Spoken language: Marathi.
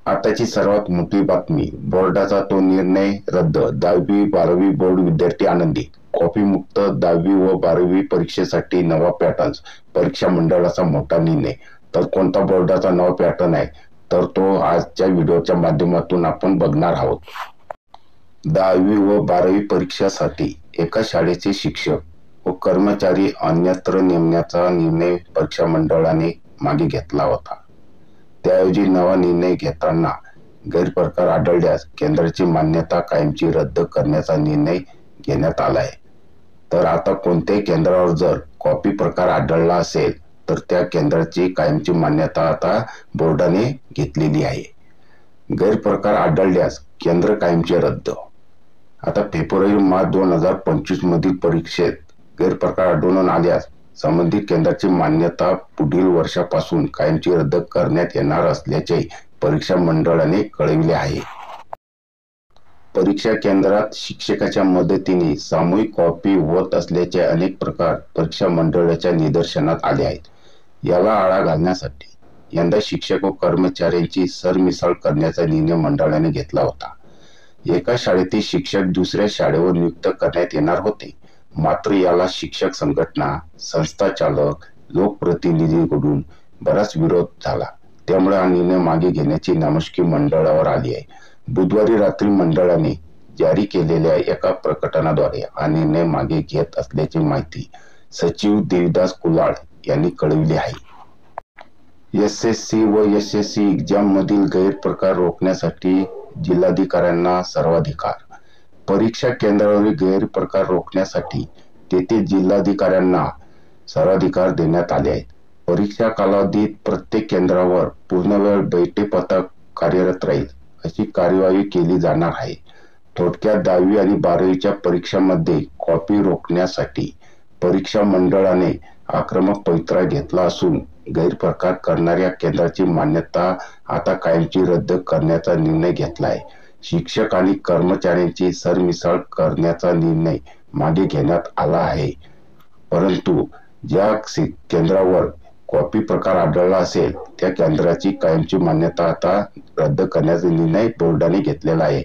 आताची सर्वात मोठी बातमी, बोर्डाचा तो निर्णय रद्द, 10वी-12वी बोर्ड विद्यार्थी आनंदी. कॉपी मुक्त 10वी व 12वी परीक्षेसाठी नवा पॅटर्न, परीक्षा मंडळाचा मोठा निर्णय. तर कोणता बोर्डाचा नवा पॅटर्न आहे तर तो आजच्या व्हिडिओच्या माध्यमातून आपण बघणार आहोत. 10वी व 12वी परीक्षासाठी एका शाळेचे शिक्षक व कर्मचारी अन्यत्र नेमण्याचा निर्णय परीक्षा मंडळाने मागे घेतला होता. त्याऐवजी नवा निर्णय घेताना गैरप्रकार आढळल्यास केंद्राची मान्यता कायमची रद्द करण्याचा निर्णय घेण्यात आला आहे. तर आता कोणत्याही केंद्रावर जर कॉपी प्रकार आढळला असेल तर त्या केंद्राची कायमची मान्यता आता बोर्डाने घेतलेली आहे. गैरप्रकार आढळल्यास केंद्र कायमचे रद्द. आता फेब्रुवारी-मार्च 2025 मधील परीक्षेत गैरप्रकार आढळून आल्यास संबंधित केंद्राची मान्यता पुढील वर्षापासून कायमची रद्द करण्यात येणार असल्याचे परीक्षा मंडळाने कळविले आहे. परीक्षा केंद्रात शिक्षकाच्या मदतीने सामूहिक कॉपी होत असल्याचे अनेक प्रकार परीक्षा मंडळाच्या निदर्शनास आले आहेत. याला आळा घालण्यासाठी यंदा शिक्षक व कर्मचाऱ्यांची सरमिसळ करण्याचा निर्णय मंडळाने घेतला होता. एका शाळेतील शिक्षक दुसऱ्या शाळेवर नियुक्त करण्यात येणार होते. मात्र याला शिक्षक संघटना, संस्थाचालक, लोकप्रतिनिधींकडून बराच विरोध झाला. त्यामुळे हा निर्णय मागे घेण्याची नामुष्की मंडळावर आली आहे. बुधवारी रात्री मंडळाने जारी केलेल्या एका प्रकटनाद्वारे हा निर्णय मागे घेत असल्याची माहिती सचिव देविदास कुलाळ यांनी कळविली आहे. एसएससी व एसएससी एक्झाम मधील गैरप्रकार रोखण्यासाठी जिल्हाधिकाऱ्यांना सर्वाधिकार. परीक्षा केंद्रावरील गैरप्रकार रोखण्यासाठी तेथे जिल्हाधिकाऱ्यांना सर्वाधिकार देण्यात आले आहेत. परीक्षा कालावधीत प्रत्येक केंद्रावर पूर्णवेळ बैठे पथक कार्यरत राहील अशी कार्यवाही केली जाणार आहे. थोडक्यात 10वी आणि 12वीच्या परीक्षांमध्ये कॉपी रोखण्यासाठी परीक्षा मंडळाने आक्रमक पवित्रा घेतला असून गैरप्रकार करणाऱ्या केंद्राची मान्यता आता कायमची रद्द करण्याचा निर्णय घेतला आहे. शिक्षक आणि कर्मचाऱ्यांची सरमिसळ करण्याचा निर्णय मागे घेण्यात आला आहे. परंतु ज्या केंद्रावर कॉपी प्रकार आढळला असेल त्या केंद्राची कायमची मान्यता आता रद्द करण्याचा निर्णय बोर्डाने घेतलेला आहे.